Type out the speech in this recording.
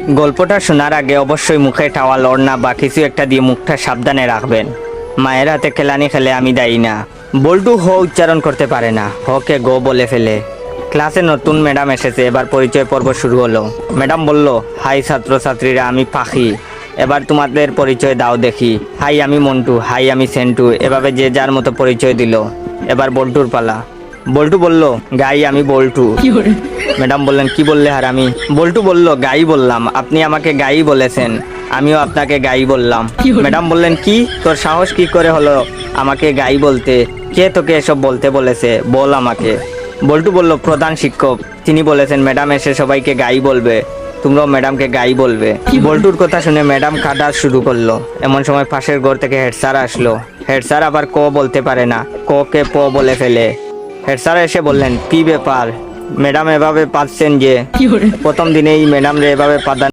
গল্পটা শোনার আগে অবশ্যই মুখে টাওয়াল ওড়না বা কিছু একটা দিয়ে মুখটা সাবধানে রাখবেন। মায়ের হাতে কেলানি খেলে আমি দায়ী না। বল্টু হ উচ্চারণ করতে পারে না, হকে গো বলে ফেলে। ক্লাসে নতুন ম্যাডাম এসেছে, এবার পরিচয় পর্ব শুরু হলো। ম্যাডাম বলল, হাই ছাত্রছাত্রীরা, আমি পাখি, এবার তোমাদের পরিচয় দাও দেখি। হাই আমি মন্টু, হাই আমি সেন্টু, এভাবে যে যার মতো পরিচয় দিল। এবার বল্টুর পালা। বল্টু বলল, গাই আমি বল্টু। ম্যাডাম বললেন, কি বললে হারামি? বল্টু বলল, গাই বললাম, আপনি আমাকে গাই বলেছেন, আমিও আপনাকে গাই বললাম। ম্যাডাম বললেন, কি তোর সাহস কি করে হলো আমাকে গাই বলতে? কে তোকে এসব বলতে বলেছে, বল আমাকে। বল্টু বলল, প্রধান শিক্ষক, তিনি বলেছেন ম্যাডাম এসে সবাইকে গাই বলবে, তোমরাও ম্যাডামকে গাই বলবে। বল্টুর কথা শুনে ম্যাডাম কাঁদা শুরু করলো। এমন সময় পাশের ঘর থেকে হেড স্যার আসলো। হেড স্যার আবার ক বলতে পারে না, ক কে প বলে ফেলে। হেড স্যার এসে বললেন, কি ব্যাপার ম্যাডাম এভাবে পাচ্ছেন যে? প্রথম দিনেই ম্যাডাম রে এভাবে পাদান